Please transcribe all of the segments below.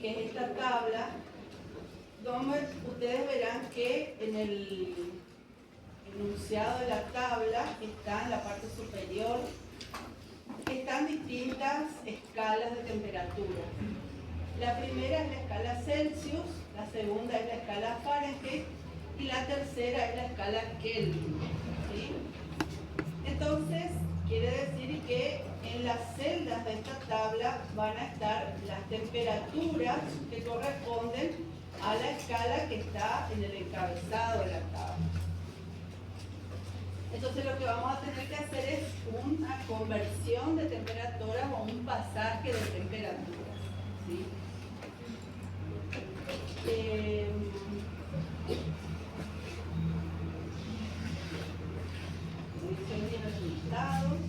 que es esta tabla, donde ustedes verán que en el enunciado de la tabla está en la parte superior, están distintas escalas de temperatura. La primera es la escala Celsius, la segunda es la escala Fahrenheit y la tercera es la escala Kelvin, ¿sí? Entonces, quiere decir que en las celdas de esta tabla van a estar las temperaturas que corresponden a la escala que está en el encabezado de la tabla. Entonces lo que vamos a tener que hacer es una conversión de temperaturas o un pasaje de temperaturas, ¿sí? Resultados.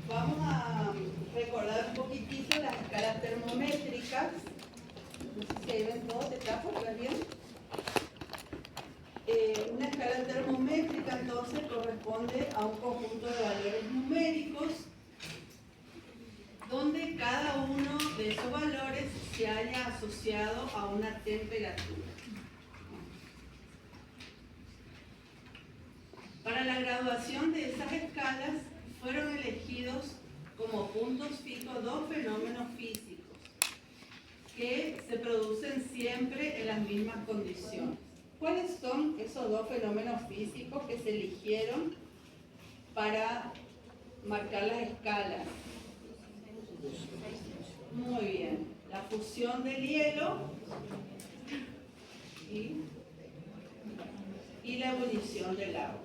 Vamos a recordar un poquitito las escalas termométricas. No sé si ahí ven todo, ¿está por ver bien? Una escala termométrica entonces corresponde a un conjunto de valores numéricos donde cada uno de esos valores se haya asociado a una temperatura. Para la graduación de esas escalas fueron elegidos como puntos fijos dos fenómenos físicos que se producen siempre en las mismas condiciones. ¿Cuáles son esos dos fenómenos físicos que se eligieron para marcar las escalas? Muy bien. La fusión del hielo y la ebullición del agua.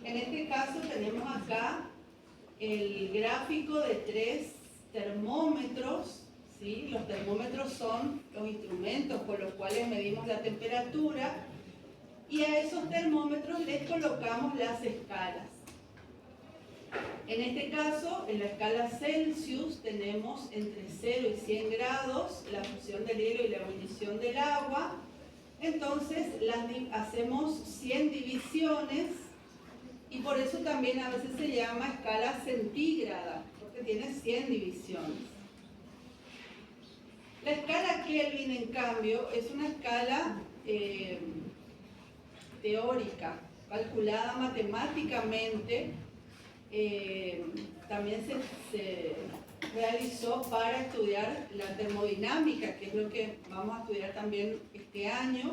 En este caso tenemos acá el gráfico de 3 termómetros. ¿Sí? Los termómetros son los instrumentos con los cuales medimos la temperatura y a esos termómetros les colocamos las escalas. En este caso, en la escala Celsius tenemos entre 0 y 100 grados la fusión del hielo y la ebullición del agua. Entonces hacemos 100 divisiones y por eso también a veces se llama escala centígrada, porque tiene 100 divisiones. La escala Kelvin, en cambio, es una escala teórica, calculada matemáticamente. También se realizó para estudiar la termodinámica, que es lo que vamos a estudiar también este año.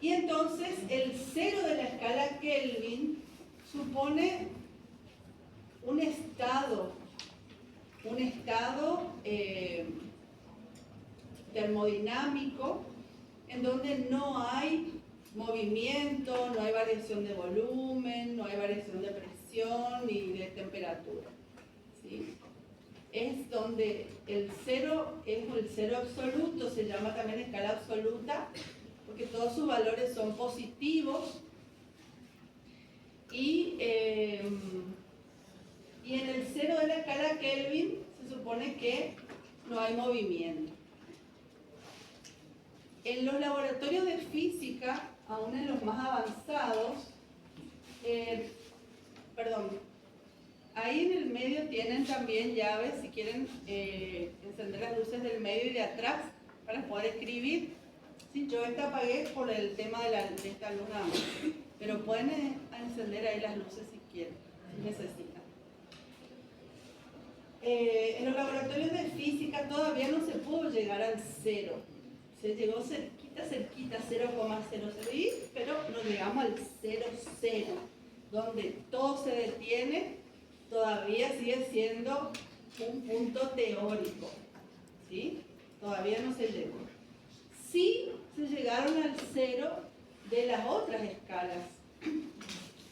Y entonces el cero de la escala Kelvin supone un estado termodinámico en donde no hay movimiento, no hay variación de volumen, no hay variación de presión ni de temperatura, ¿sí? Es donde el cero es el cero absoluto, se llama también escala absoluta, porque todos sus valores son positivos y en el cero de la escala Kelvin se supone que no hay movimiento. En los laboratorios de física, aún en los más avanzados, ahí en el medio tienen también llaves, si quieren encender las luces del medio y de atrás para poder escribir. Sí, yo esta apagué por el tema de esta luz nada más, pero pueden encender ahí las luces si quieren, si necesitan. En los laboratorios de física todavía no se pudo llegar al cero. Se llegó cerquita, 0,00, pero no llegamos al 0,0, donde todo se detiene, todavía sigue siendo un punto teórico, ¿sí? Todavía no se llegó. Sí se llegaron al cero de las otras escalas.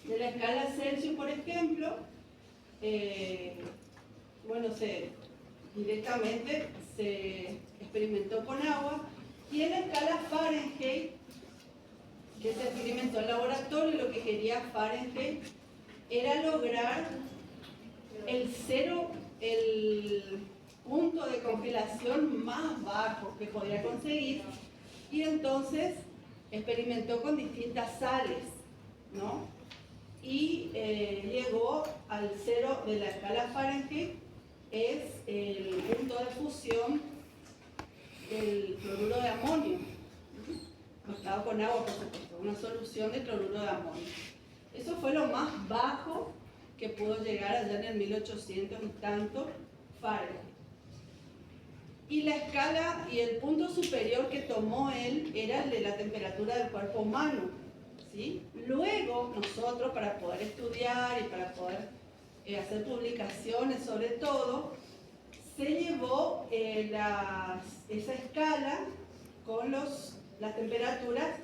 De la escala Celsius, por ejemplo, directamente se experimentó con agua. Y en la escala Fahrenheit, que se experimentó en laboratorio, lo que quería Fahrenheit era lograr el punto de congelación más bajo que podía conseguir, y entonces experimentó con distintas sales, ¿no? Y llegó al cero de la escala Fahrenheit, es el punto de fusión del cloruro de amonio, mezclado con agua, por supuesto, una solución de cloruro de amonio. Eso fue lo más bajo que pudo llegar allá en el 1800 y tanto Fahrenheit. Y la escala y el punto superior que tomó él era el de la temperatura del cuerpo humano, ¿sí? Luego nosotros, para poder estudiar y para poder hacer publicaciones sobre todo, se llevó esa escala con las temperaturas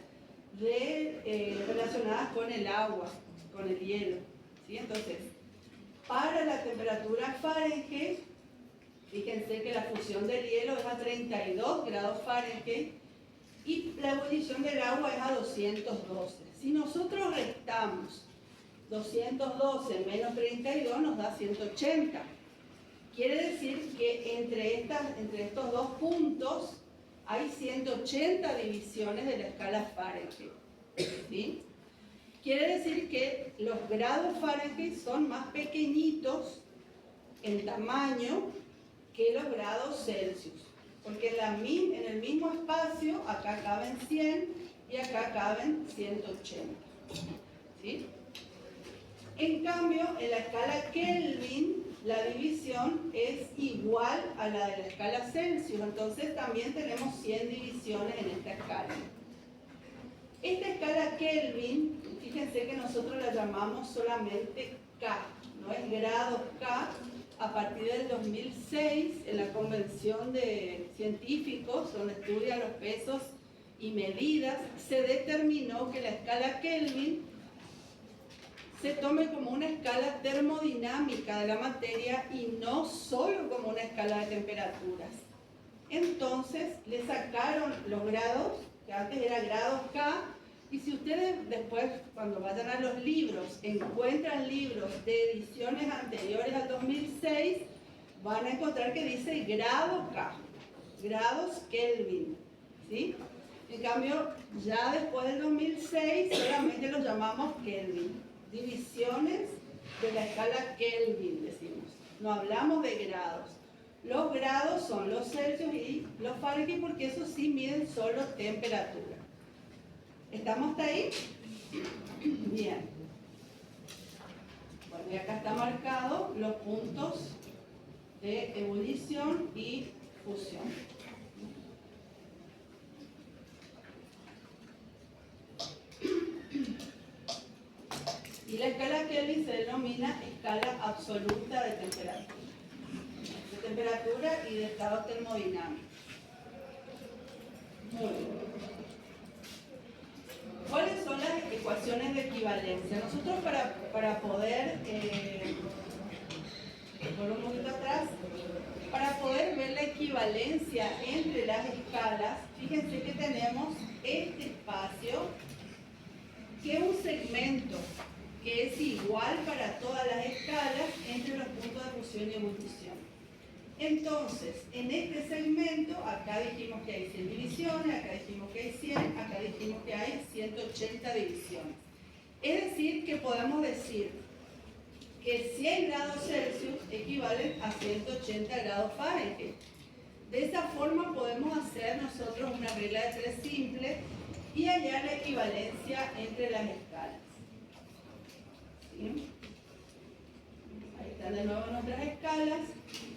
relacionadas con el agua, con el hielo, ¿sí? Entonces, para la temperatura Fahrenheit, fíjense que la fusión del hielo es a 32 grados Fahrenheit y la ebullición del agua es a 212. Si nosotros restamos 212 menos 32 nos da 180. Quiere decir que entre estos dos puntos hay 180 divisiones de la escala Fahrenheit, ¿sí? Quiere decir que los grados Fahrenheit son más pequeñitos en tamaño que los grados Celsius, porque en el mismo espacio acá caben 100 y acá caben 180, ¿sí? En cambio, en la escala Kelvin, la división es igual a la de la escala Celsius, entonces también tenemos 100 divisiones en esta escala. Esta escala Kelvin, fíjense que nosotros la llamamos solamente K, no es grados K. A partir del 2006, en la Convención de Científicos, donde estudian los pesos y medidas, se determinó que la escala Kelvin se tome como una escala termodinámica de la materia y no solo como una escala de temperaturas. Entonces le sacaron los grados, que antes era grados K, y si ustedes después, cuando vayan a los libros, encuentran libros de ediciones anteriores al 2006, van a encontrar que dice grado K, grados Kelvin, ¿sí? En cambio, ya después del 2006, solamente los llamamos Kelvin. Divisiones de la escala Kelvin, decimos. No hablamos de grados. Los grados son los Celsius y los Fahrenheit, porque eso sí miden solo temperatura. ¿Estamos hasta ahí? Bien. Bueno, y acá está marcado los puntos de ebullición y fusión. Y la escala Kelvin se denomina escala absoluta de temperatura y de estado termodinámico. Muy bien. ¿Cuáles son las ecuaciones de equivalencia? Nosotros para poder, volver un poquito atrás, para poder ver la equivalencia entre las escalas, fíjense que tenemos este espacio, que es un segmento que es igual para todas las escalas entre los puntos de fusión y ebullición. Entonces, en este segmento, acá dijimos que hay 100 divisiones, acá dijimos que hay 100, acá dijimos que hay 180 divisiones. Es decir, que podemos decir que 100 grados Celsius equivalen a 180 grados Fahrenheit. De esa forma podemos hacer nosotros una regla de tres simple y hallar la equivalencia entre las escalas. ¿Sí? Ahí están de nuevo nuestras escalas.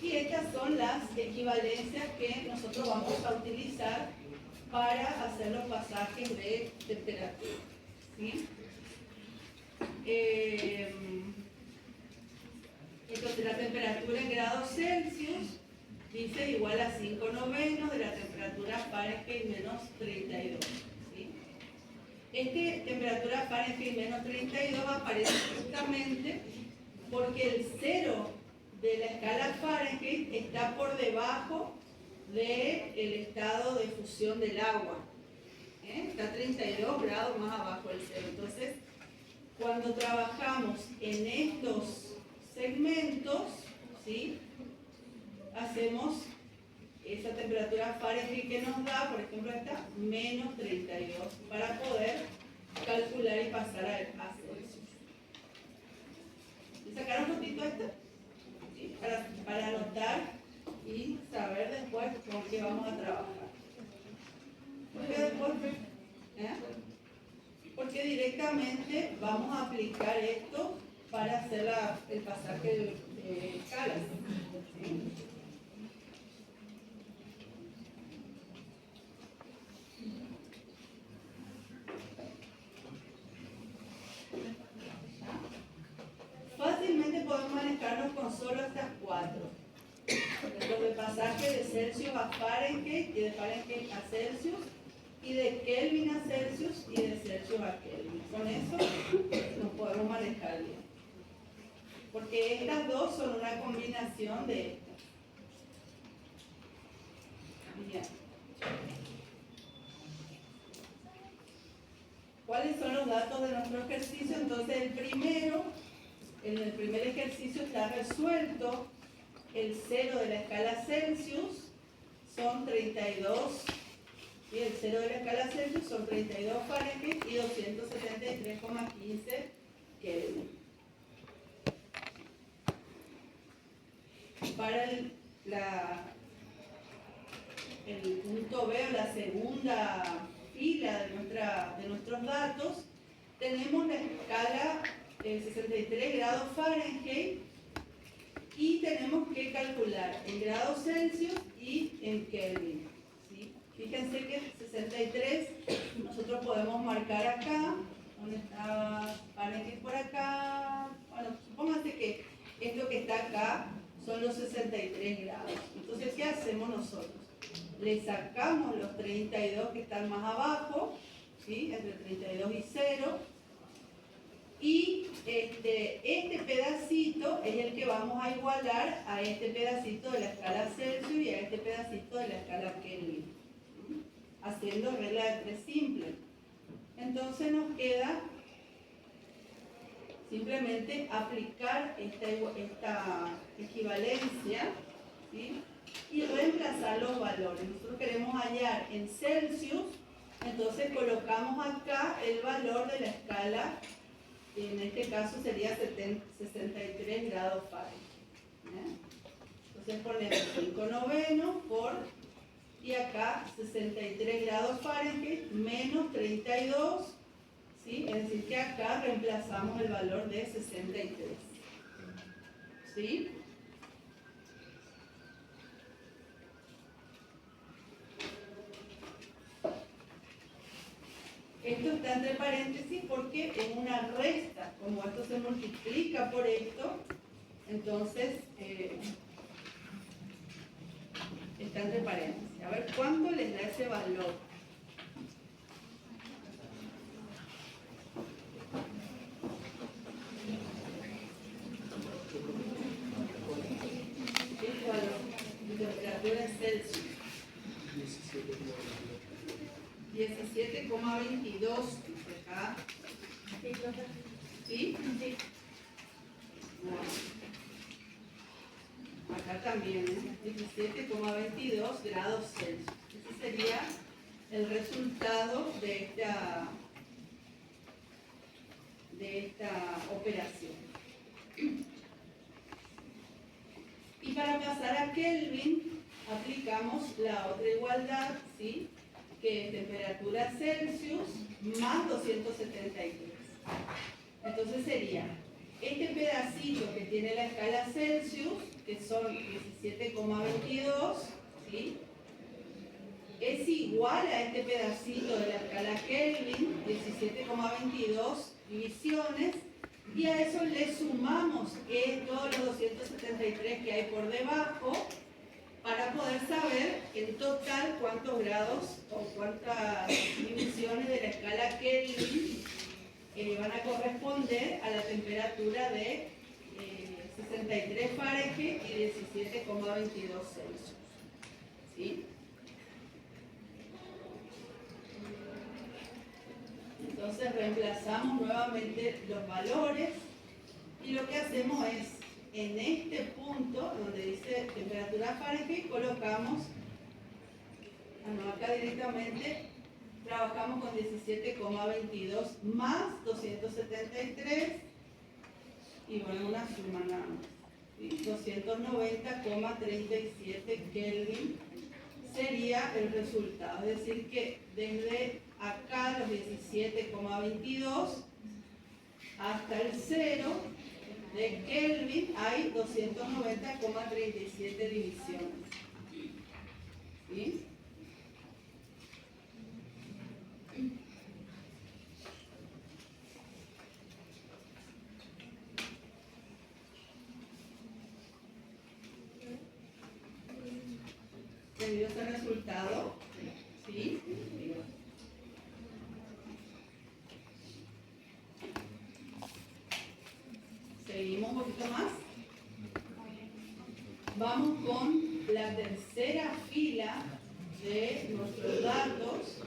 Y estas son las equivalencias que nosotros vamos a utilizar para hacer los pasajes de temperatura, ¿sí? Entonces la temperatura en grados Celsius dice igual a 5/9 de la temperatura Fahrenheit menos 32. ¿Sí? Esta temperatura Fahrenheit menos 32 aparece justamente porque el cero de la escala Fahrenheit está por debajo del estado de fusión del agua. Está 32 grados más abajo del cero. Entonces, cuando trabajamos en estos segmentos, ¿sí?, hacemos esa temperatura Fahrenheit que nos da, por ejemplo, esta, menos 32, para poder calcular y pasar a Celsius. ¿Y sacaron un poquito esto? ¿Sí? Para anotar y saber de con qué vamos a trabajar. Porque después, porque directamente vamos a aplicar esto para hacer el pasaje de escalas. ¿Sí? Fácilmente podemos manejarnos con solo estas 4. Los de pasaje de Celsius a Fahrenheit y de Fahrenheit a Celsius y de Kelvin a Celsius y de Celsius a Kelvin. Con eso nos podemos manejar bien. Porque estas dos son una combinación de estas. Bien. ¿Cuáles son los datos de nuestro ejercicio? Entonces en el primer ejercicio está resuelto. El 0 de la escala Celsius son 32, y el 0 de la escala Celsius son 32 Fahrenheit y 273,15 Kelvin. Para el punto B, o la segunda fila de nuestros datos, tenemos la escala 63 grados Fahrenheit y tenemos que calcular en grados Celsius y en Kelvin. ¿Sí? Fíjense que 63 nosotros podemos marcar acá, donde está Fahrenheit por acá. Bueno, supóngase que esto que está acá son los 63 grados. Entonces, ¿qué hacemos nosotros? Le sacamos los 32 que están más abajo, ¿sí? Entre 32 y 0. Y este pedacito es el que vamos a igualar a este pedacito de la escala Celsius y a este pedacito de la escala Kelvin, haciendo regla de 3 simple. Entonces nos queda simplemente aplicar esta equivalencia, ¿sí? Y reemplazar los valores. Nosotros queremos hallar en Celsius, entonces colocamos acá el valor de la escala. En este caso sería 63 grados Fahrenheit. Entonces ponemos 5 novenos por, y acá 63 grados Fahrenheit menos 32, ¿sí? Es decir, que acá reemplazamos el valor de 63. ¿Sí? Esto está entre paréntesis porque en una resta, como esto se multiplica por esto, entonces está entre paréntesis. A ver, ¿cuánto les da ese valor? ¿Qué valor de temperatura en Celsius? 17,22 acá. ¿Sí? Sí. Acá también, 17,22 grados Celsius. Ese sería el resultado de esta operación. Y para pasar a Kelvin, aplicamos la otra igualdad, ¿sí? Que es temperatura Celsius más 273. Entonces sería este pedacito que tiene la escala Celsius, que son 17,22, ¿sí? Es igual a este pedacito de la escala Kelvin, 17,22 divisiones, y a eso le sumamos todos los 273 que hay por debajo, para poder saber en total cuántos grados o cuántas divisiones de la escala Kelvin van a corresponder a la temperatura de 63 Fahrenheit y 17,22 Celsius. ¿Sí? Entonces reemplazamos nuevamente los valores y lo que hacemos es, en este punto donde dice temperatura Fahrenheit, colocamos, acá directamente trabajamos con 17,22 más 273 y bueno, una suma nada más, ¿sí? 290,37 Kelvin sería el resultado. Es decir que desde acá, los 17,22, hasta el 0 de Kelvin hay 290,37 divisiones. ¿Sí? ¿Se dio ese resultado? ¿Sí? Seguimos un poquito más. Vamos con la tercera fila de nuestros datos.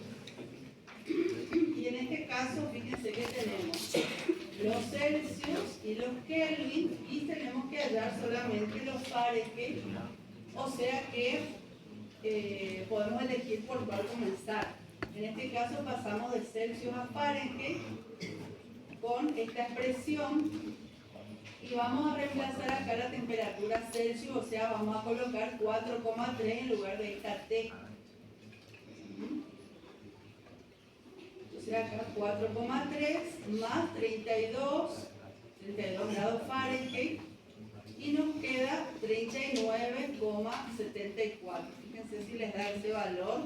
Y en este caso, fíjense que tenemos los Celsius y los Kelvin, y tenemos que hallar solamente los Fahrenheit, o sea que podemos elegir por cuál comenzar. En este caso pasamos de Celsius a Fahrenheit con esta expresión y vamos a reemplazar acá la temperatura Celsius, o sea, vamos a colocar 4,3 en lugar de esta T. Entonces acá 4,3 más 32 grados Fahrenheit y nos queda 39,74. Fíjense si les da ese valor.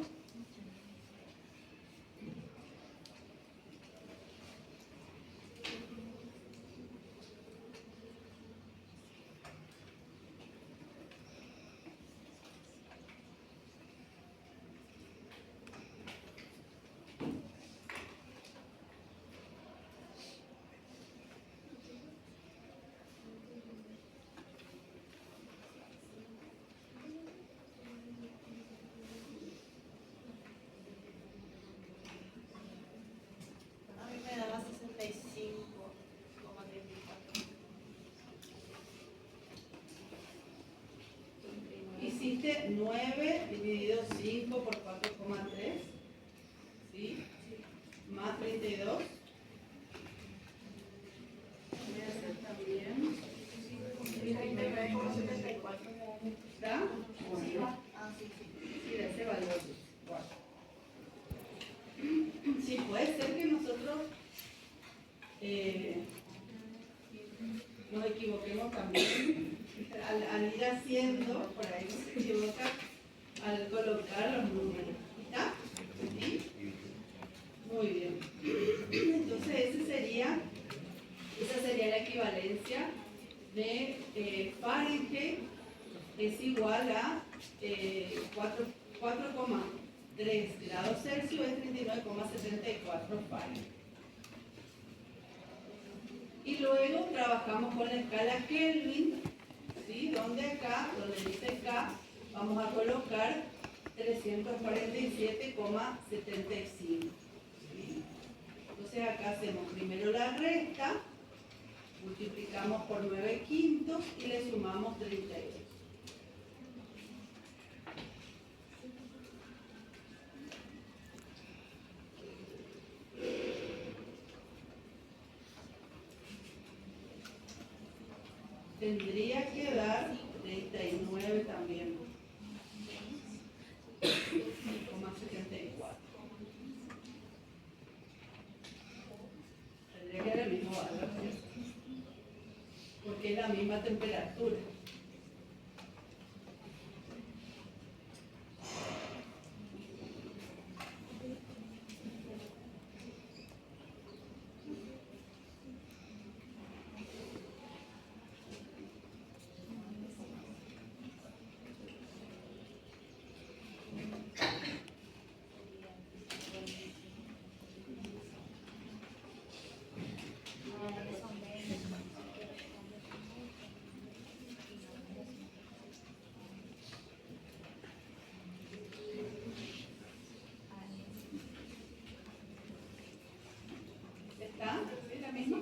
Hiciste 9 dividido 5 por 4,3, ¿sí? Más 32. Voy a hacer también. ¿Está? Sí, de ese valor. Sí, puede ser que nosotros nos equivoquemos también. Al ir haciendo, por ahí se equivoca al colocar los números. ¿Está? ¿Sí? Muy bien. Entonces esa sería la equivalencia de Fahrenheit es igual a 4,3 grados Celsius es 39,74 Fahrenheit. Y luego trabajamos con la escala Kelvin, ¿sí? Donde acá, donde dice K, vamos a colocar 347,75. ¿Sí? Entonces acá hacemos primero la resta, multiplicamos por 9/5 y le sumamos 32. Tendría que dar 39 también. 0,74. Tendría que dar el mismo valor, porque es la misma temperatura. ¿Está? ¿Es la misma?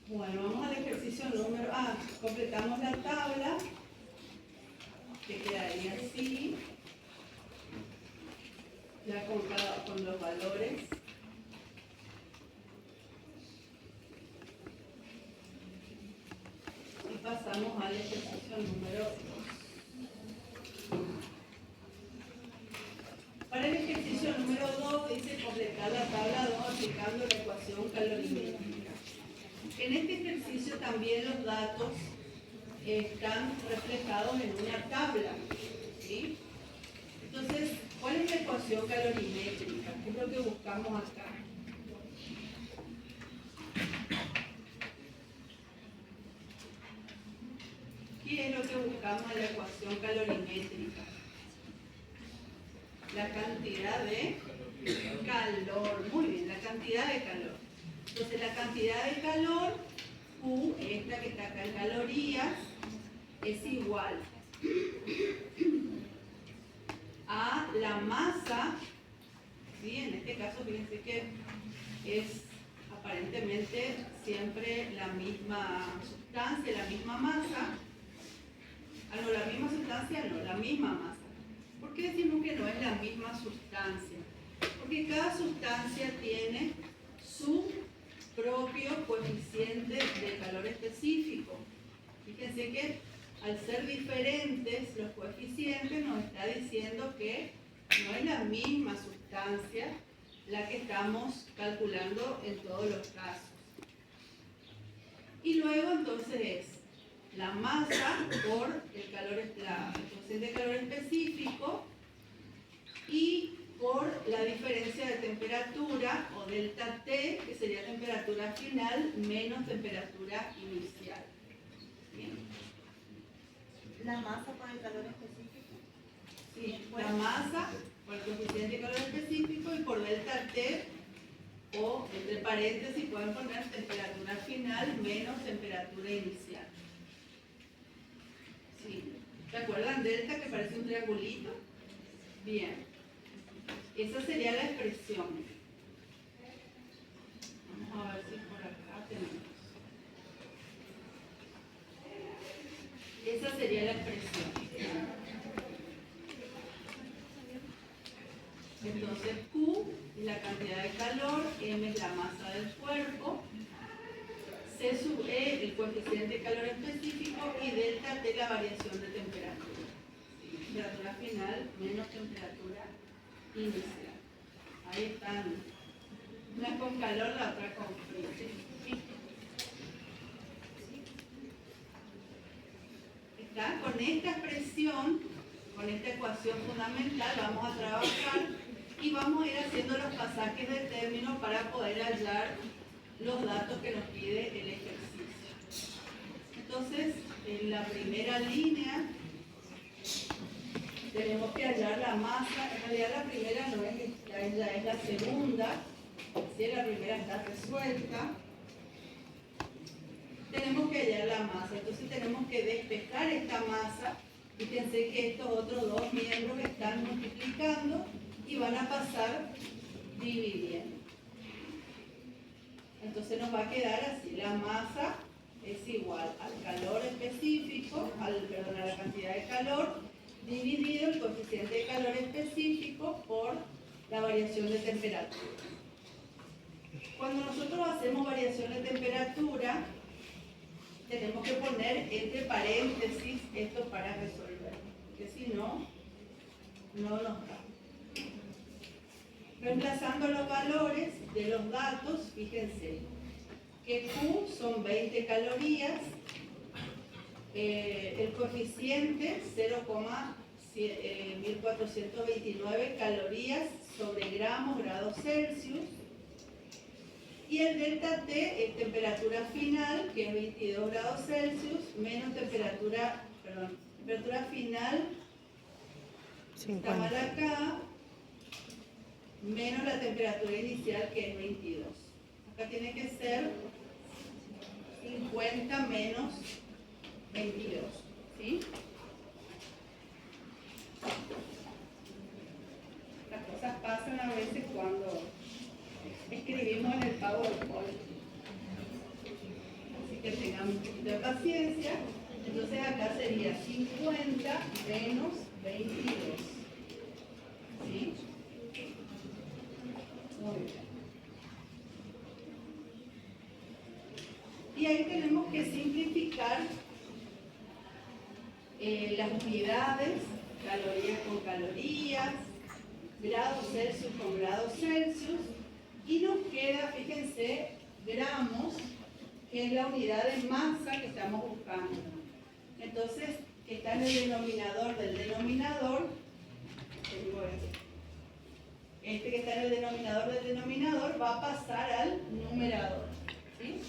Bueno, vamos al ejercicio número... completamos la tabla, que quedaría así, ya con los valores. Y pasamos al ejercicio número 2. dice completar la tabla 2 aplicando la ecuación calorimétrica. En este ejercicio también los datos están reflejados en una tabla, ¿sí? Entonces, ¿cuál es la ecuación calorimétrica? ¿Qué es lo que buscamos acá? ¿Qué es lo que buscamos en la ecuación calorimétrica? La cantidad de calor. Muy bien, la cantidad de calor. Entonces, la cantidad de calor, Q, esta que está acá en calorías, es igual a la masa, ¿sí? En este caso, fíjense que es aparentemente siempre la misma sustancia, la misma masa. Ah, no, la misma sustancia no, la misma masa. ¿Por qué decimos que no es la misma sustancia? Porque cada sustancia tiene su propio coeficiente de calor específico. Fíjense que al ser diferentes los coeficientes nos está diciendo que no es la misma sustancia la que estamos calculando en todos los casos. Y luego entonces es la masa por el coeficiente de calor específico y por la diferencia de temperatura o delta T, que sería temperatura final menos temperatura inicial. Bien. ¿La masa por el calor específico? Sí, la masa por el coeficiente de calor específico y por delta T, o entre paréntesis pueden poner temperatura final menos temperatura inicial. Sí. ¿Se acuerdan delta que parece un triangulito? Bien. Esa sería la expresión. Vamos a ver si por acá tenemos. Esa sería la expresión. Entonces Q es la cantidad de calor, M es la masa del cuerpo, C sub E el coeficiente de calor específico y delta T la variación de temperatura. Temperatura final menos temperatura inicial. Ahí están. Una con calor, la otra con frío. ¿Está? Con esta expresión, con esta ecuación fundamental, vamos a trabajar y vamos a ir haciendo los pasajes de términos para poder hallar los datos que nos pide el ejercicio. Entonces, en la primera línea tenemos que hallar la masa. En realidad la primera no es esta, es la segunda. Si la primera está resuelta, tenemos que hallar la masa. Entonces tenemos que despejar esta masa. Fíjense que estos otros dos miembros están multiplicando y van a pasar dividiendo. Entonces nos va a quedar así. La masa es igual al calor específico, a la cantidad de calor, dividido el coeficiente de calor específico por la variación de temperatura. Cuando nosotros hacemos variación de temperatura, tenemos que poner entre paréntesis esto para resolver, porque si no, no nos da. Reemplazando los valores de los datos, fíjense que Q son 20 calorías, el coeficiente 0,1429 calorías sobre grados Celsius, y el delta T es temperatura final, que es 22 grados Celsius, menos temperatura final, 50. Está mal acá, menos la temperatura inicial, que es 22. Acá tiene que ser 50 menos 22, ¿sí? Las cosas pasan a veces cuando escribimos en el PowerPoint. Así que tengan un poquito de paciencia. Entonces acá sería 50 menos 22. ¿Sí? Muy bien. Y ahí tenemos que simplificar las unidades, calorías con calorías, grados Celsius con grados Celsius, y nos queda, fíjense, gramos, que es la unidad de masa que estamos buscando. Entonces, está en el denominador del denominador, este que está en el denominador del denominador va a pasar al numerador, ¿sí?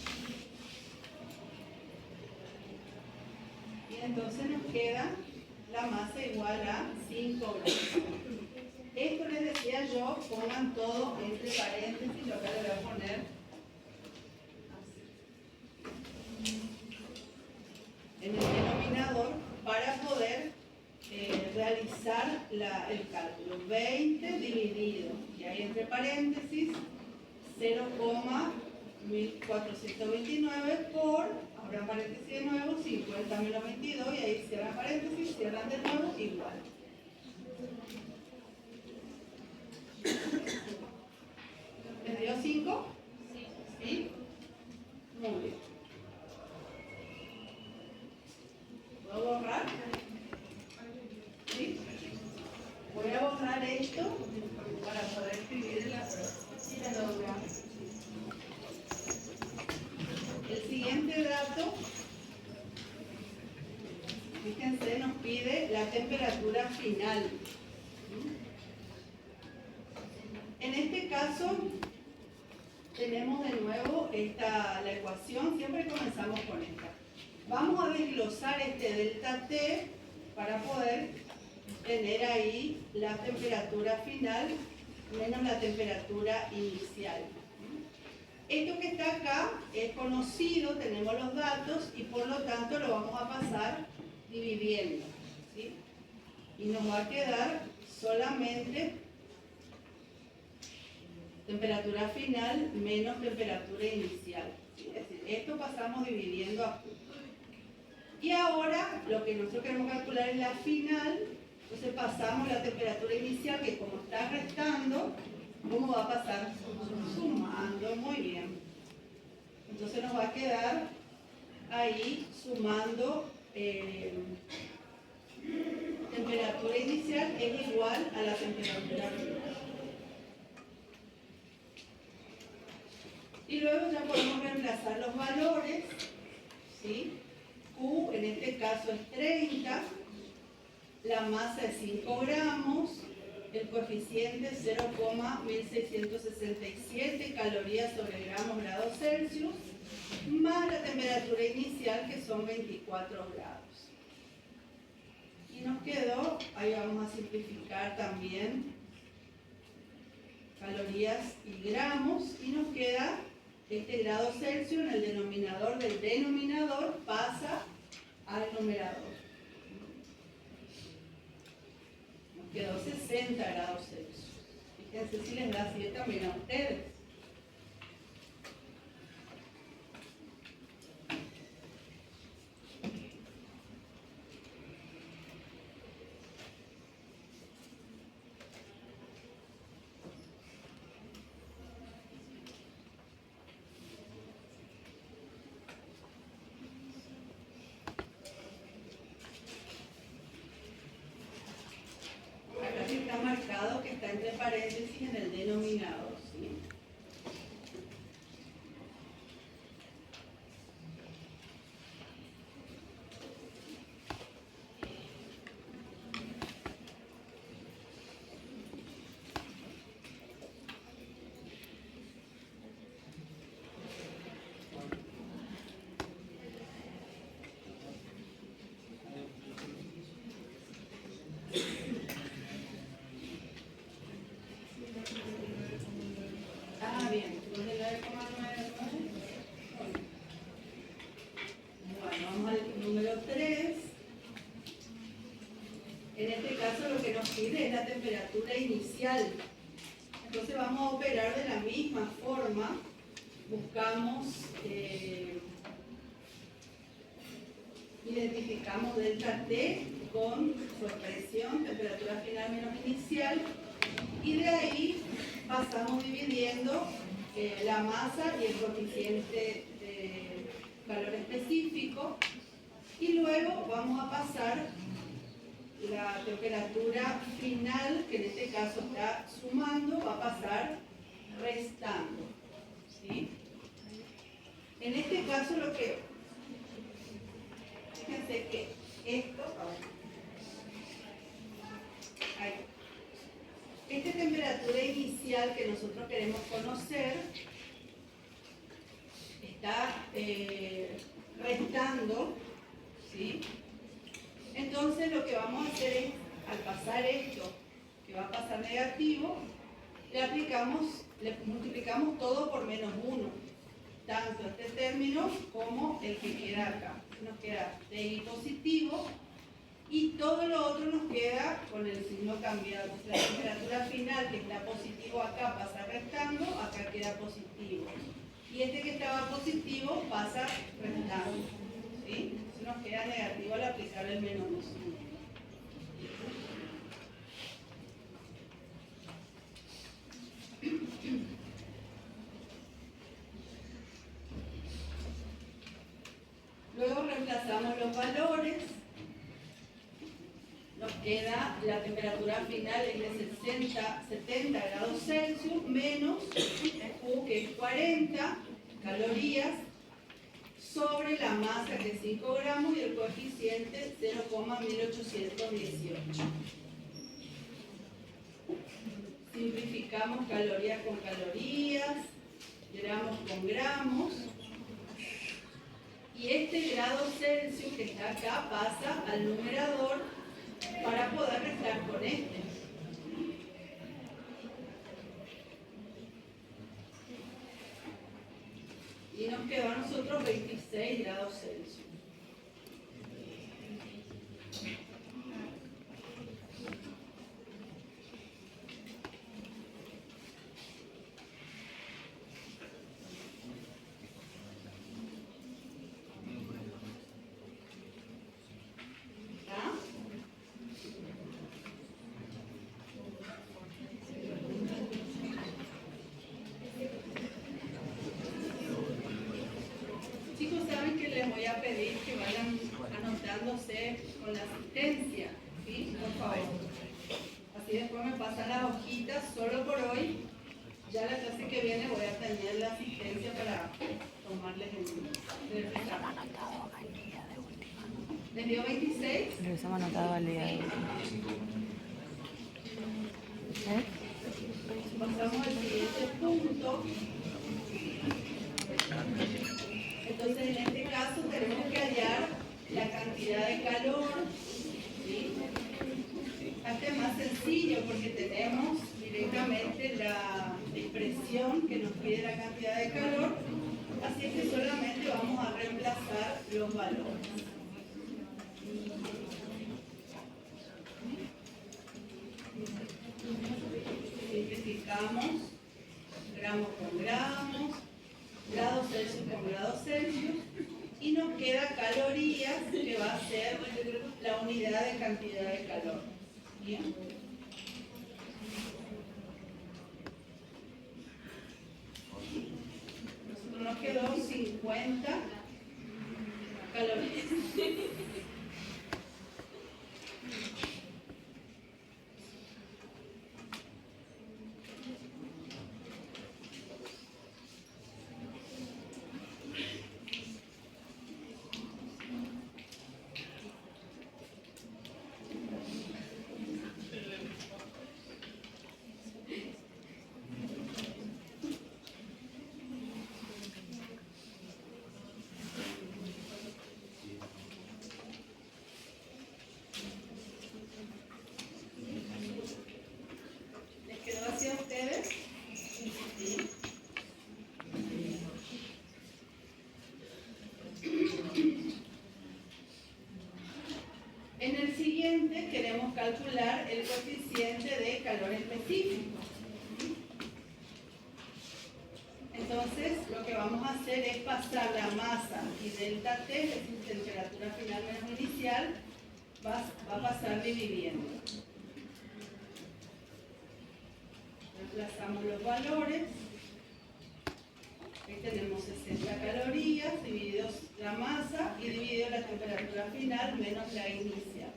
Y entonces nos queda la masa igual a 5 gramos. Esto les decía yo, pongan todo entre paréntesis, lo que le voy a poner en el denominador para poder realizar el cálculo. 20 dividido, y ahí entre paréntesis, 0,1429 por, abran paréntesis de nuevo, 50 menos 22, y ahí cierran paréntesis, cierran de nuevo, igual. ¿Les dio 5? ¿Sí? Muy bien. ¿Puedo borrar? ¿Sí? Voy a borrar esto para poder escribir en la prueba. El siguiente dato, fíjense, nos pide la temperatura final. En este caso, tenemos de nuevo la ecuación, siempre comenzamos con esta. Vamos a desglosar este delta T para poder tener ahí la temperatura final menos la temperatura inicial. Esto que está acá es conocido, tenemos los datos y por lo tanto lo vamos a pasar dividiendo, ¿sí? Y nos va a quedar solamente temperatura final menos temperatura inicial, ¿sí? Es decir, esto pasamos dividiendo a punto. Y ahora lo que nosotros queremos calcular es la final, entonces pasamos la temperatura inicial, que como está restando, ¿cómo va a pasar? Sumando, muy bien. Entonces nos va a quedar ahí sumando temperatura inicial es igual a la temperatura final. Y luego ya podemos reemplazar los valores, ¿sí? Q en este caso es 30, la masa es 5 gramos, el coeficiente es 0,1667 calorías sobre gramos grados Celsius, más la temperatura inicial que son 24 grados. Y nos quedó, ahí vamos a simplificar también, calorías y gramos, y nos queda este grado Celsius en el denominador del denominador pasa al numerador. Nos quedó 60 grados Celsius. Fíjense si les da así también a ustedes. Acá sí está marcado que está entre paréntesis en el denominador, ¿sí? Ah, bien, entonces 9,99. Bueno, vamos al número 3. En este caso lo que nos pide es la temperatura inicial. Entonces vamos a operar de la misma forma. Buscamos, identificamos delta T con su expresión, temperatura final menos inicial, y de ahí pasamos dividiendo la masa y el coeficiente de calor específico, y luego vamos a pasar la temperatura final, que en este caso está sumando, va a pasar restando, ¿sí? En este caso lo que, fíjense que esto, ahí, esta temperatura inicial que nosotros queremos conocer está restando, ¿sí? Entonces lo que vamos a hacer es, al pasar esto, que va a pasar negativo, le multiplicamos todo por menos 1, tanto este término como el que queda acá. Nos queda TI positivo y todo lo otro nos queda con el signo cambiado. La temperatura final, que está positivo acá, pasa restando, acá queda positivo. Y este que estaba positivo pasa restando, ¿sí? Entonces nos queda negativo al aplicar el menos 2. Luego reemplazamos los valores. Nos queda la temperatura final es de 70 grados Celsius menos Q, que es 40 calorías, sobre la masa, que es 5 gramos, y el coeficiente 0,1818. Simplificamos calorías con calorías, gramos con gramos, y este grado Celsius que está acá pasa al numerador para poder restar con este. Y nos quedó a nosotros 26 grados Celsius. Con la asistencia, ¿sí? Por favor. Así después me pasan las hojitas, solo por hoy. Ya la clase que viene voy a tener la asistencia para tomarles el examen. ¿Les dio 26? Lo hubiésemos anotado al día de hoy. Pasamos al siguiente punto. Entonces, en este caso tenemos que hallar la cantidad de calor, ¿sí? Este es más sencillo porque tenemos directamente la expresión que nos pide la cantidad de calor, así es que solamente vamos a reemplazar los valores. Simplificamos gramos con gramos, grados Celsius con grados Celsius, y nos queda calorías, que va a ser la unidad de cantidad de calor. Bien. Nos quedó 50 calorías. En el siguiente queremos calcular el coeficiente de calor específico. Entonces, lo que vamos a hacer es pasar la masa y delta T, es decir, temperatura final menos inicial, va a pasar dividiendo. Reemplazamos los valores. Ahí tenemos 60 calorías, divididos la masa y dividido la temperatura final menos la inicial.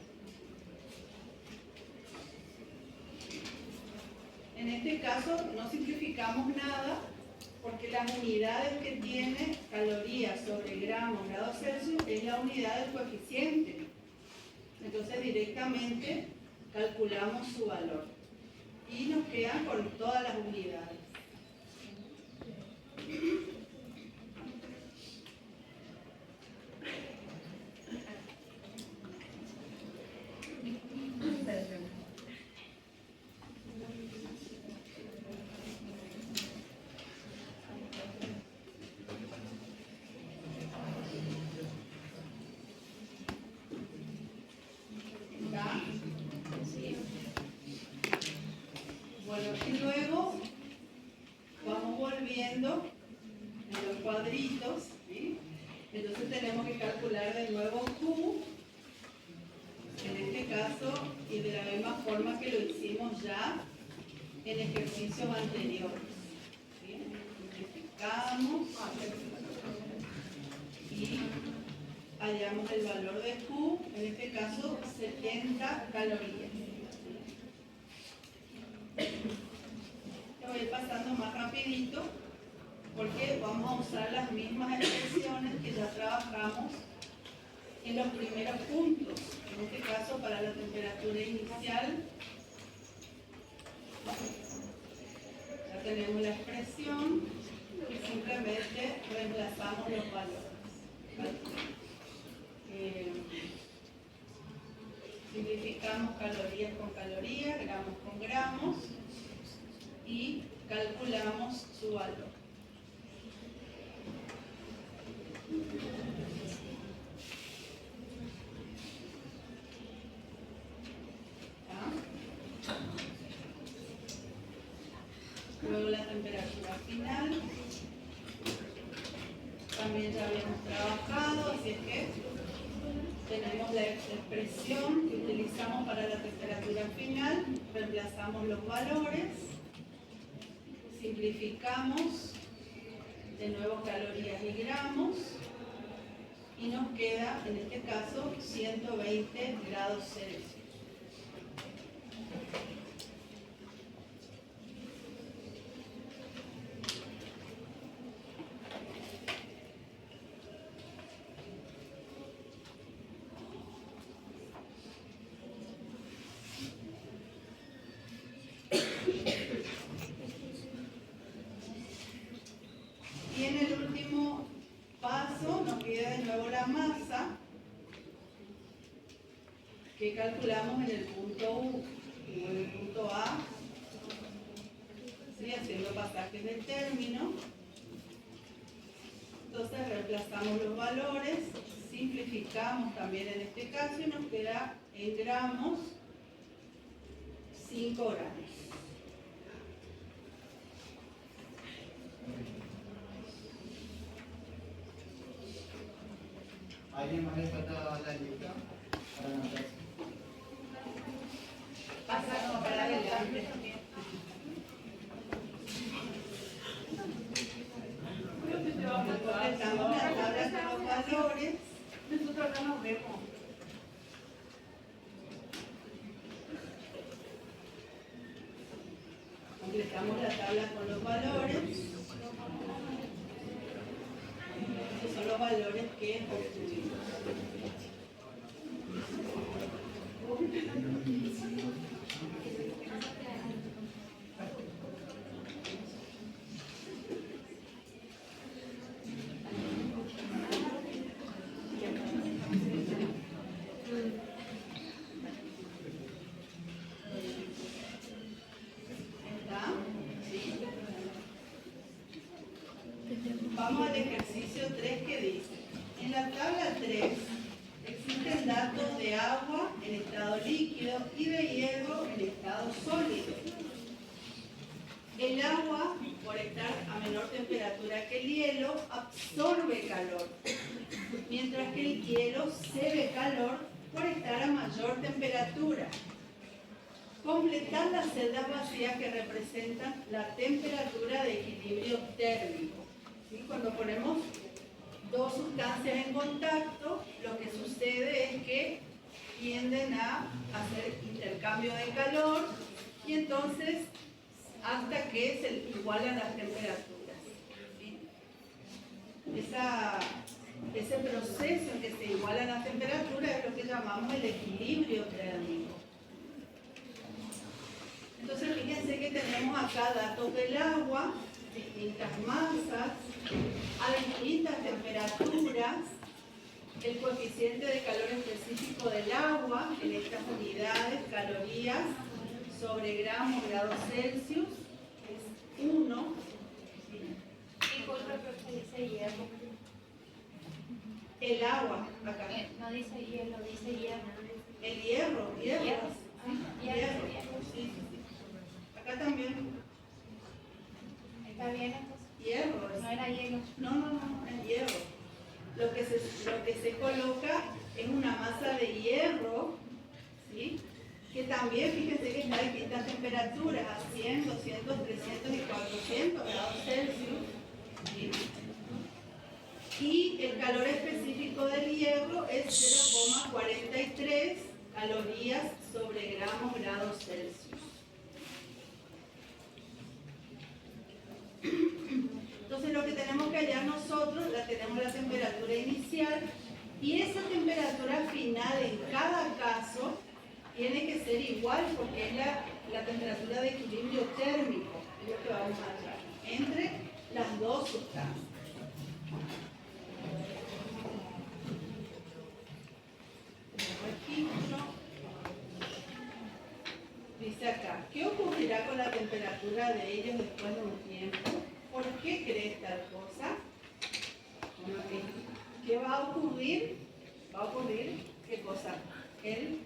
este caso no simplificamos nada porque las unidades que tiene calorías sobre gramos grados Celsius es la unidad del coeficiente. Entonces directamente calculamos su valor y nos quedan con todas las unidades. Bueno, y luego vamos volviendo en los cuadritos, ¿sí? Entonces tenemos que calcular de nuevo Q, en este caso, y de la misma forma que lo hicimos ya en ejercicios anteriores. ¿Sí? Simplificamos y hallamos el valor de Q, en este caso 70 calorías. Te voy a ir pasando más rapidito porque vamos a usar las mismas expresiones que ya trabajamos en los primeros puntos. En este caso para la temperatura inicial ya tenemos la expresión y simplemente reemplazamos los valores. Simplificamos calorías con calorías, gramos con gramos y calculamos su valor. Luego la temperatura final. También ya habíamos trabajado, así es que tenemos la expresión que utilizamos para la temperatura final, reemplazamos los valores, simplificamos de nuevo calorías y gramos y nos queda en este caso 120 grados Celsius. Y en el último paso nos queda de nuevo la masa que calculamos en el punto U o en el punto A, ¿sí? Haciendo pasajes de término. Entonces reemplazamos los valores, simplificamos también en este caso y nos queda en gramos 5 gramos. ¿Alguien más le falta la lista para anotar? Pasamos para adelante. Completamos la tabla con los valores. Nosotros acá nos vemos. Completamos la tabla con los valores. Estos son los valores que obtuvimos. Vamos al ejercicio 3 que dice, en la tabla 3 existen datos de agua en estado líquido y de hierro en estado sólido. El agua, por estar a menor temperatura que el hielo, absorbe calor, mientras que el hielo cede calor por estar a mayor temperatura. Completar las celdas vacías que representan la temperatura de equilibrio térmico. ¿Sí? Cuando ponemos dos sustancias en contacto, lo que sucede es que tienden a hacer intercambio de calor y entonces hasta que se igualan las temperaturas. ¿Sí? Ese proceso en que se igualan las temperaturas es lo que llamamos el equilibrio térmico. Entonces fíjense que tenemos acá datos del agua, distintas masas, a distintas temperaturas, el coeficiente de calor específico del agua en estas unidades, calorías sobre gramos, grados Celsius, es 1. Disculpe, pero dice hierro. El agua, acá. No dice hielo, dice hierro. El hierro. Hierro. Hierro. Sí. Acá también. Está bien entonces. Hierro. No era hielo. No, es hierro. Lo que se coloca es una masa de hierro, ¿sí? Que también, fíjense que está a distintas temperaturas, a 100, 200, 300 y 400 grados Celsius. ¿Sí? Y el calor específico del hierro es 0,43 calorías sobre gramos grados Celsius. Entonces lo que tenemos que hallar nosotros, tenemos la temperatura inicial y esa temperatura final en cada caso tiene que ser igual porque es la temperatura de equilibrio térmico, es lo que vamos a hallar entre las dos sustancias. Dice acá, ¿qué ocurrirá con la temperatura de ellos después de un tiempo? ¿Por qué crees tal cosa? ¿Qué va a ocurrir? ¿Va a ocurrir qué cosa? El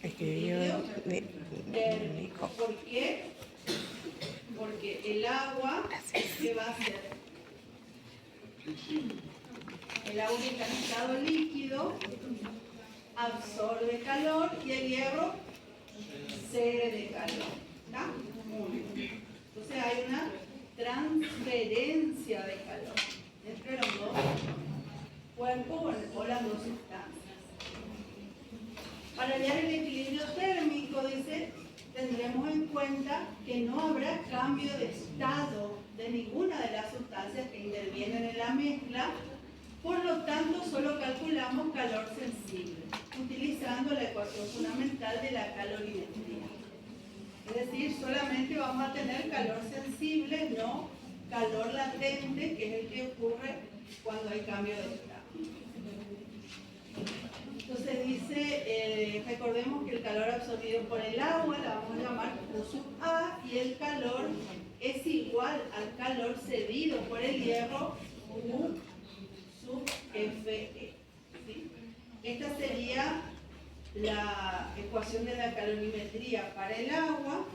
equilibrio térmico. ¿Por qué? Porque el agua, ¿qué va a hacer? El agua que está en estado líquido absorbe calor y el hierro cede calor. ¿Está? Muy bien. Entonces hay una transferencia de calor entre los dos cuerpos o las dos sustancias. Para hallar el equilibrio térmico, dice, tendremos en cuenta que no habrá cambio de estado de ninguna de las sustancias que intervienen en la mezcla, por lo tanto solo calculamos calor sensible, utilizando la ecuación fundamental de la calorimetría. Es decir, solamente vamos a tener calor sensible, no calor latente, que es el que ocurre cuando hay cambio de estado. Entonces dice, recordemos que el calor absorbido por el agua la vamos a llamar Q sub A y el calor es igual al calor cedido por el hierro Q sub Fe. ¿Sí? Esta sería la ecuación de la calorimetría para el agua,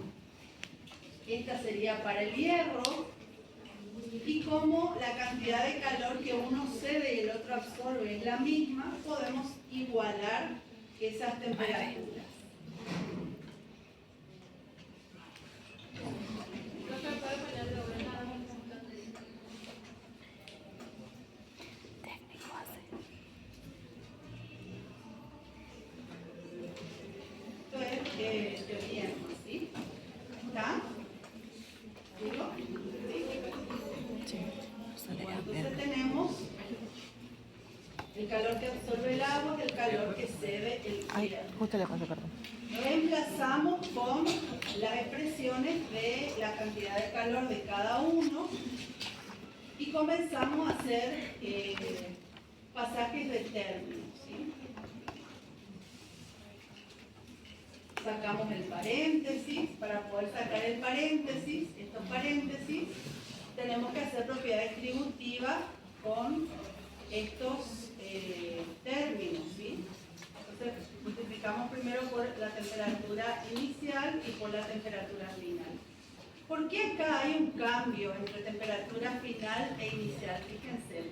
esta sería para el hierro, y como la cantidad de calor que uno cede y el otro absorbe es la misma, podemos igualar esas temperaturas. Teoría, ¿sí? ¿Está? ¿Digo? Sí. Entonces tenemos el calor que absorbe el agua y el calor que cede el Ay, hierro. justo le pasé, perdón. Reemplazamos con las expresiones de la cantidad de calor de cada uno y comenzamos a hacer pasajes de términos. ¿Sí? Sacamos el paréntesis. Para poder sacar el paréntesis, estos paréntesis, tenemos que hacer propiedad distributiva con estos términos. ¿Sí? Entonces, multiplicamos primero por la temperatura inicial y por la temperatura final. ¿Por qué acá hay un cambio entre temperatura final e inicial? Fíjense.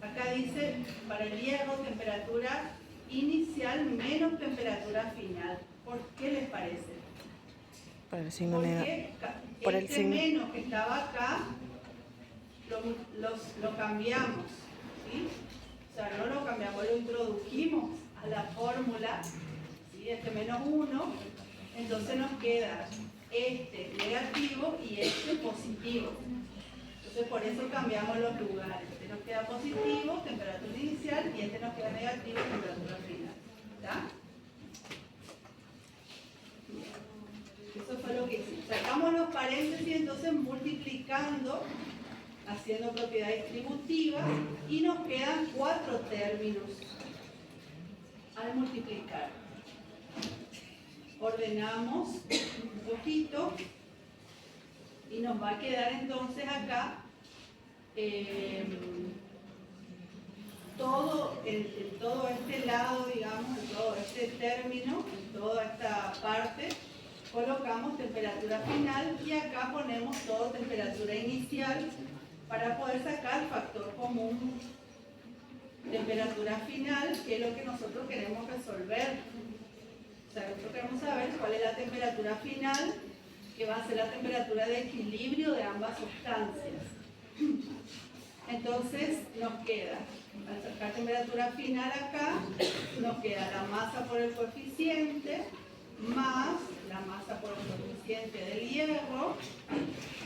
Acá dice, para el hierro, temperatura inicial menos temperatura final. ¿Por qué les parece? Por el signo Porque negativo. Por el este signo. menos que estaba acá, lo cambiamos. ¿Sí? O sea, no lo cambiamos, lo introdujimos a la fórmula, ¿sí? Este menos 1, entonces nos queda este negativo y este positivo. Entonces por eso cambiamos los lugares. Este nos queda positivo, temperatura inicial, y este nos queda negativo, temperatura final. ¿Está? Eso fue lo que hicimos. Sacamos los paréntesis, entonces multiplicando, haciendo propiedad distributiva, y nos quedan 4 términos al multiplicar. Ordenamos un poquito y nos va a quedar entonces acá todo este lado, digamos, en todo este término, en toda esta parte, colocamos temperatura final y acá ponemos todo temperatura inicial para poder sacar factor común, temperatura final, que es lo que nosotros queremos resolver. O sea, nosotros queremos saber cuál es la temperatura final, que va a ser la temperatura de equilibrio de ambas sustancias. Entonces nos queda, al sacar temperatura final acá, nos queda la masa por el coeficiente, más la masa por el coeficiente del hierro,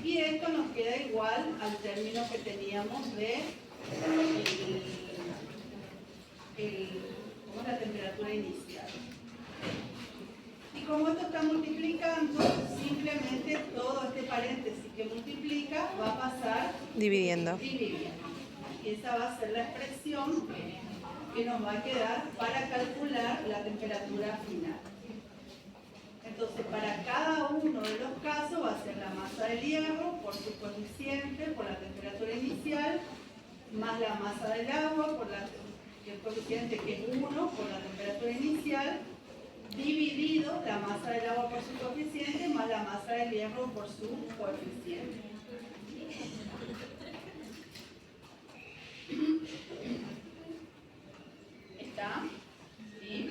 y esto nos queda igual al término que teníamos de la temperatura inicial. Y como esto está multiplicando, simplemente todo este paréntesis que multiplica va a pasar Dividiendo. Y esa va a ser la expresión que nos va a quedar para calcular la temperatura final. Entonces, para cada uno de los casos va a ser la masa del hierro por su coeficiente, por la temperatura inicial, más la masa del agua por el coeficiente que es 1 por la temperatura inicial, dividido la masa del agua por su coeficiente más la masa del hierro por su coeficiente. ¿Está? ¿Sí?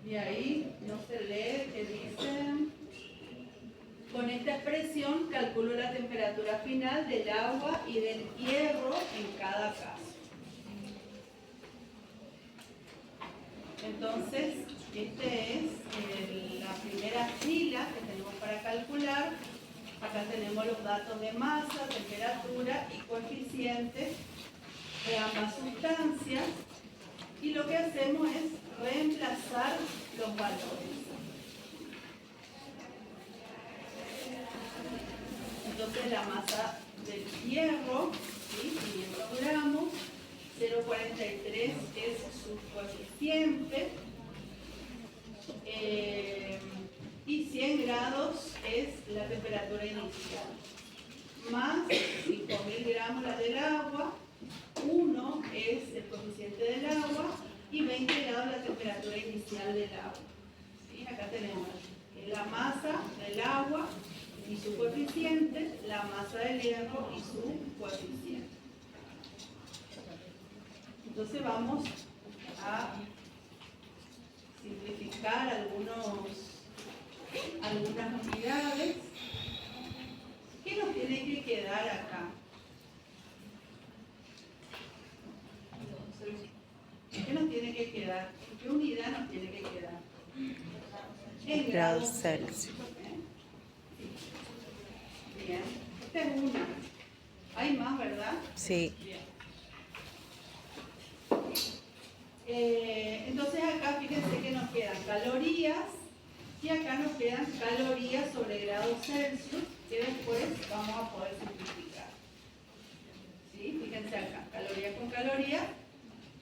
Y ahí no se lee que dice: con esta expresión calculo la temperatura final del agua y del hierro en cada caso. Entonces, esta es la primera fila que tenemos para calcular. Acá tenemos los datos de masa, temperatura y coeficiente de ambas sustancias. Y lo que hacemos es reemplazar los valores. Entonces la masa del hierro, ¿sí? 500 gramos, 0,43 es su coeficiente, y 100 grados es la temperatura inicial, más 5.000 gramos la del agua, 1 es el coeficiente del agua y 20 grados la temperatura inicial del agua. ¿Sí? Acá tenemos la masa del agua y su coeficiente, la masa del hierro y su coeficiente. Entonces vamos a simplificar algunas unidades. ¿Qué nos tiene que quedar acá? ¿Qué nos tiene que quedar? ¿Qué unidad nos tiene que quedar? En grados Celsius. Bien. Esta es una. Hay más, ¿verdad? Sí. Bien. Entonces acá fíjense que nos quedan calorías y acá nos quedan calorías sobre grados Celsius que después vamos a poder simplificar. ¿Sí? Fíjense acá, caloría con caloría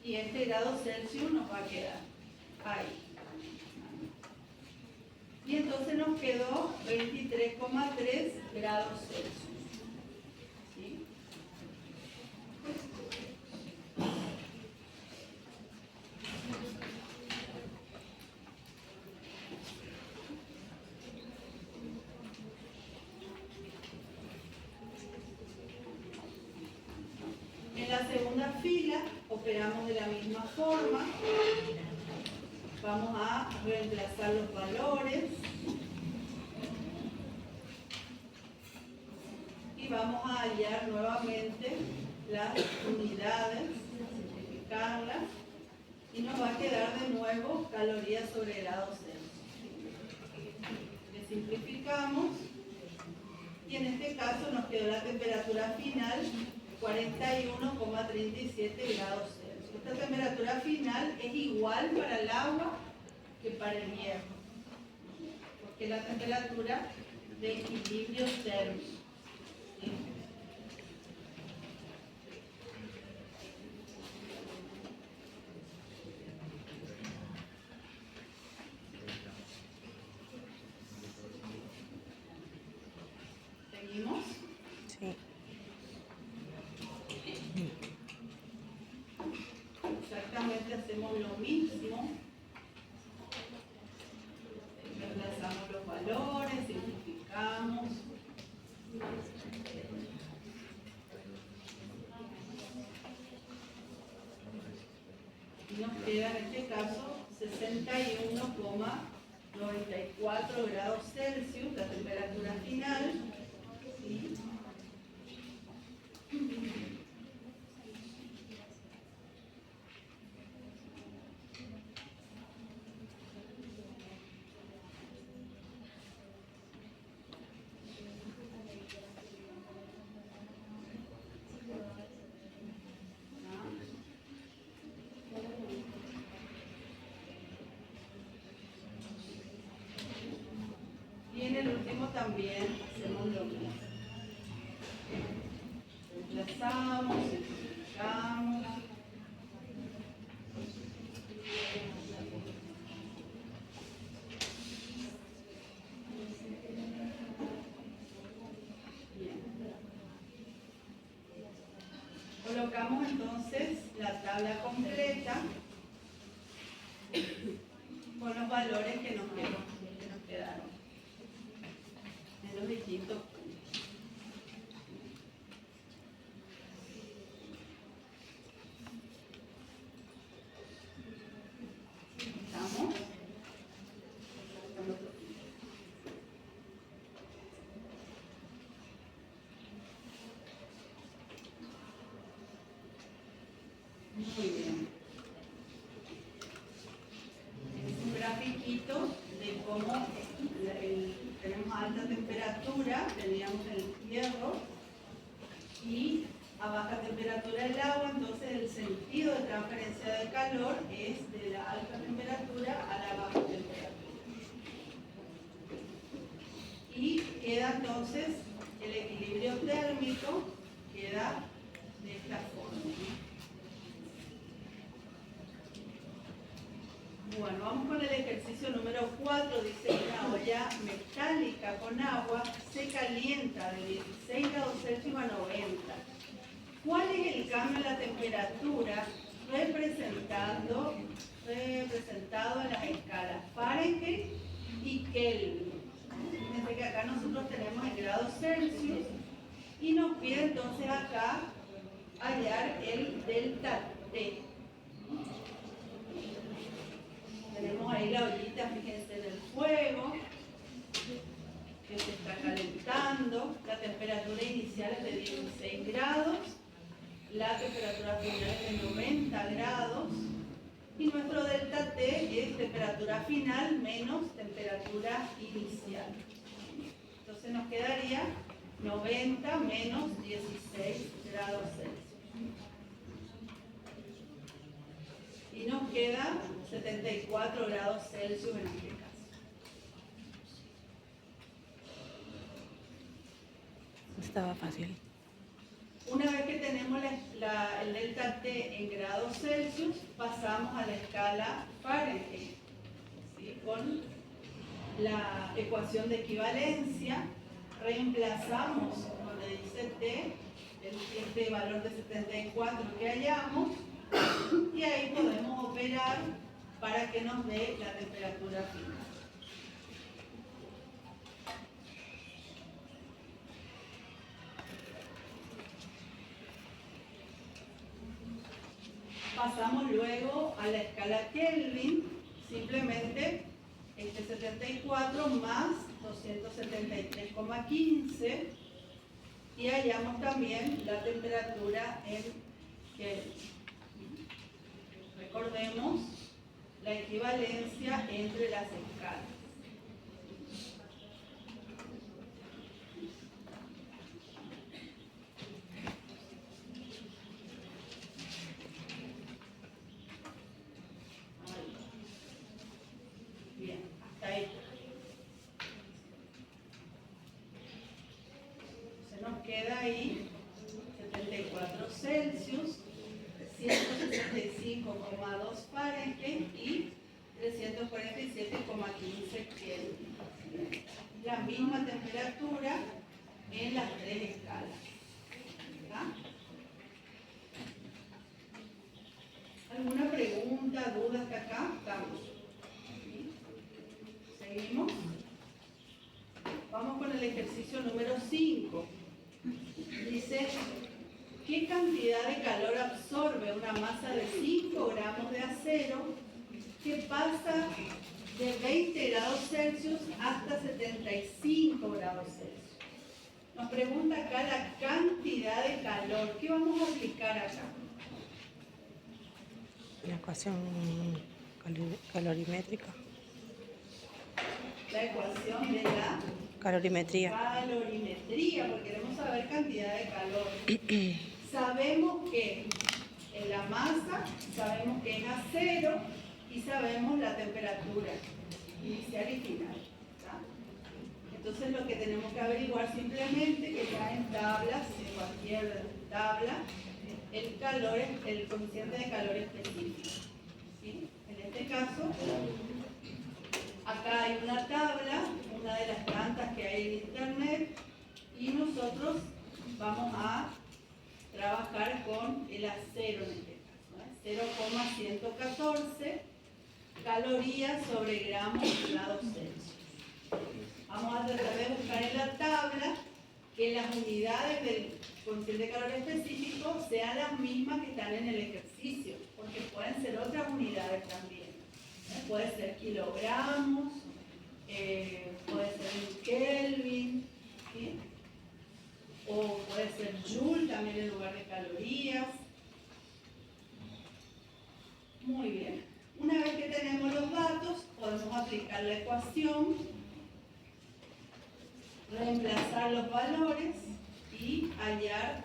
y este grado Celsius nos va a quedar ahí. Y entonces nos quedó 23,3 grados Celsius. ¿Sí? En la segunda fila operamos de la misma forma. Vamos a reemplazar los valores y vamos a hallar nuevamente las unidades, simplificarlas. Y nos va a quedar de nuevo calorías sobre grados Celsius. Le simplificamos. Y en este caso nos quedó la temperatura final 41,37 grados Celsius. Esta temperatura final es igual para el agua que para el hierro, porque es la temperatura de equilibrio térmico. ¿Sí? ¿Seguimos? Sí. Exactamente hacemos lo mismo. Reemplazamos los valores, simplificamos. Y nos queda en este caso 61,94 grados Celsius, la temperatura final. ¿Sí? Y en el último también hacemos lo mismo. Reemplazamos, simplificamos. Bien. Colocamos entonces la tabla completa con los valores que nos quedaron en los distintos puntos. ¿Estamos? Muy bien. Es un grafiquito de cómo tenemos alta temperatura, teníamos el hierro, y a baja temperatura el agua, entonces el sentido de transferencia de calor es de la alta temperatura a la baja temperatura. Y queda entonces el equilibrio térmico, queda de esta forma. Bueno, vamos con el ejercicio número 4. Dice que una olla metálica con agua se calienta de 16 grados Celsius a 90. ¿Cuál es el cambio en la temperatura representado en las escalas Fahrenheit y Kelvin? Fíjense que acá nosotros tenemos en grados Celsius y nos pide entonces acá hallar el delta T. Tenemos ahí la ollita, fíjense, en el fuego, que se está calentando. La temperatura inicial es de 16 grados, la temperatura final es de 90 grados, y nuestro delta T es temperatura final menos temperatura inicial. Entonces nos quedaría 90 menos 16 grados Celsius. Y nos queda 74 grados Celsius en este caso. Estaba fácil. Una vez que tenemos el delta T en grados Celsius, pasamos a la escala Fahrenheit, ¿sí? Con la ecuación de equivalencia, reemplazamos donde dice T, este valor de 74 que hallamos, y ahí podemos operar para que nos dé la temperatura final. Pasamos luego a la escala Kelvin, simplemente este 74 más 273,15, y hallamos también la temperatura en Kelvin. Recordemos la equivalencia entre las escalas. Bien, hasta ahí. Se nos queda ahí 74 Celsius, 165,2 Fahrenheit y 347,15 Kelvin. La misma temperatura en las tres escalas. ¿Está? ¿Alguna pregunta, duda hasta acá? Estamos. ¿Sí? ¿Seguimos? Vamos con el ejercicio número 5. Dice, ¿qué cantidad de calor absorbe una masa de 5 gramos de acero que pasa de 20 grados Celsius hasta 75 grados Celsius? Nos pregunta acá la cantidad de calor. ¿Qué vamos a aplicar acá? La ecuación calorimétrica. La ecuación de la Calorimetría. calorimetría, porque queremos saber cantidad de calor. Sabemos que en la masa, sabemos que es acero y sabemos la temperatura inicial y final. ¿Tá? Entonces lo que tenemos que averiguar simplemente que ya en tablas, en cualquier tabla, el calor, el coeficiente de calor específico. ¿Sí? En este caso, acá hay una tabla, una de las tantas que hay en internet, y nosotros vamos a trabajar con el acero en este caso, 0,114 calorías sobre gramos grados Celsius. Vamos a tratar de buscar en la tabla que las unidades del coeficiente de calor específico sean las mismas que están en el ejercicio, porque pueden ser otras unidades también. Puede ser kilogramos, puede ser en Kelvin, ¿sí? O puede ser joule también en lugar de calorías. Muy bien. Una vez que tenemos los datos, podemos aplicar la ecuación, reemplazar los valores y hallar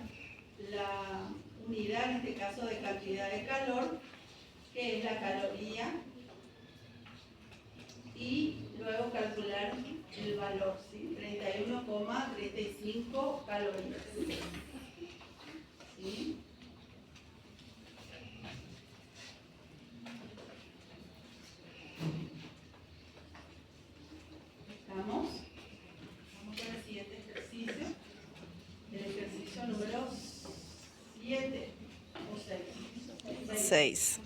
la unidad, en este caso de cantidad de calor, que es la caloría, y luego calcular el valor, ¿sí? 31,35 calorías. ¿Sí? ¿Estamos? Vamos con el siguiente ejercicio. El ejercicio número 7 o 6. 6.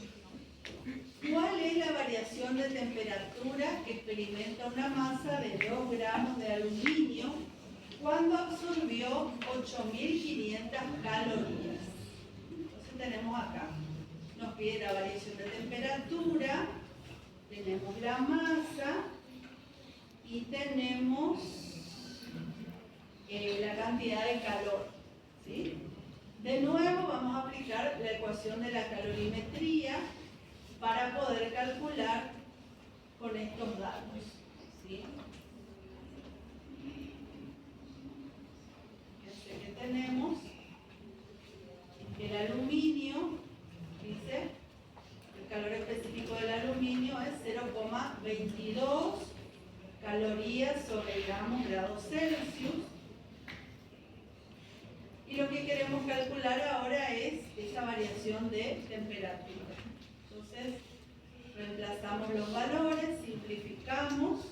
¿Cuál es la variación de temperatura que experimenta una masa de 2 gramos de aluminio cuando absorbió 8.500 calorías? Entonces tenemos acá, nos pide la variación de temperatura, tenemos la masa y tenemos la cantidad de calor, ¿sí? De nuevo vamos a aplicar la ecuación de la calorimetría para poder calcular con estos datos, ¿sí? Fíjense que tenemos el aluminio, dice, el calor específico del aluminio es 0,22 calorías sobre gramos grados Celsius. Y lo que queremos calcular ahora es esa variación de temperatura. Entonces, reemplazamos los valores, simplificamos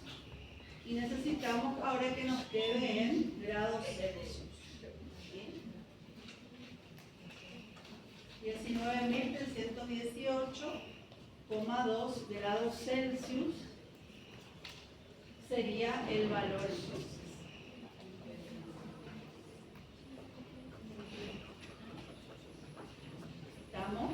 y necesitamos ahora que nos quede en grados Celsius. ¿Sí? 19.318,2 grados Celsius sería el valor entonces. ¿Estamos?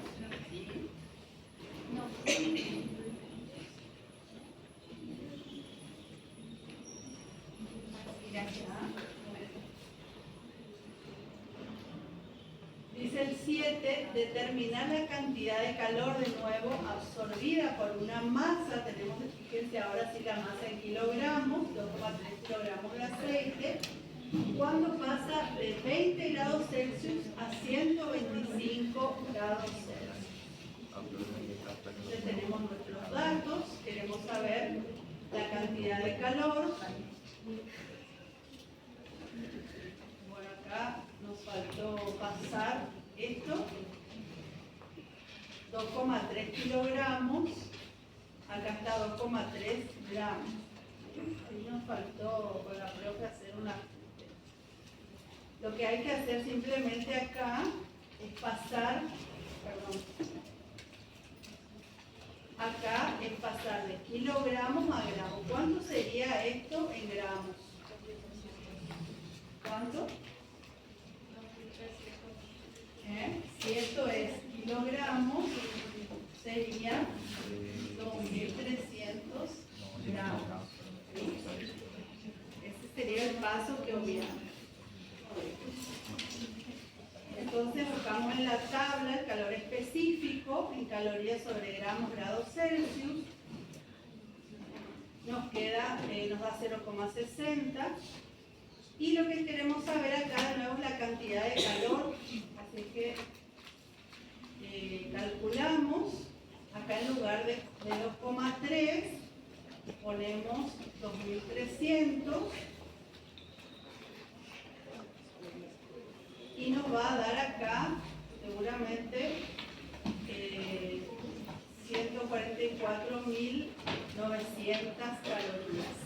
Dice el 7 7, determinar la cantidad de calor de nuevo absorbida por una masa. Tenemos, fíjense ahora sí la masa en kilogramos, 2,3 kilogramos de aceite. Cuando pasa de 20 grados Celsius a 125 grados Celsius. Entonces tenemos nuestros datos, queremos saber la cantidad de calor. Bueno, acá nos faltó pasar esto, 2,3 kilogramos, acá está 2,3 gramos. Ahí nos faltó con la profe hacer una... Lo que hay que hacer simplemente acá es pasar, acá es pasar de kilogramos a gramos. ¿Cuánto sería esto en gramos? ¿Cuánto? Si esto es kilogramos, sería 2.300 gramos. Ese sería el paso que obviamos. Entonces buscamos en la tabla el calor específico en calorías sobre gramos grados Celsius. Nos queda, nos da 0,60. Y lo que queremos saber acá de nuevo es la cantidad de calor. Así que calculamos, acá en lugar de 2,3 ponemos 2.300 y nos va a dar acá seguramente 144.900 calorías.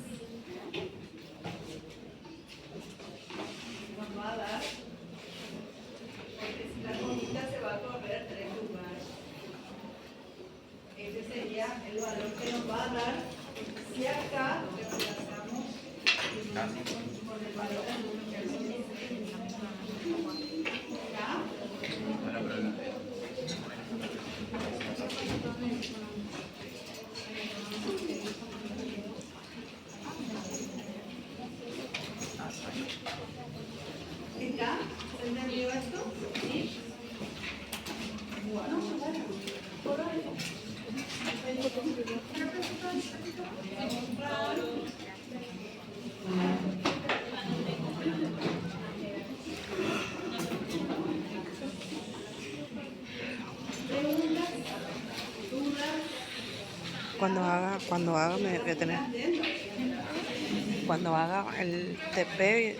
Nos va a dar, porque si la comida se va a correr 3 lugares. Ese sería el valor que nos va a dar si acá reemplazamos con el valor del número que nos dice. ¿Ya? ¿Ya? ¿Se entendió esto? ¿Sí? Bueno, por ahí. Preguntas, dudas. Cuando haga me voy a tener. Cuando haga el TP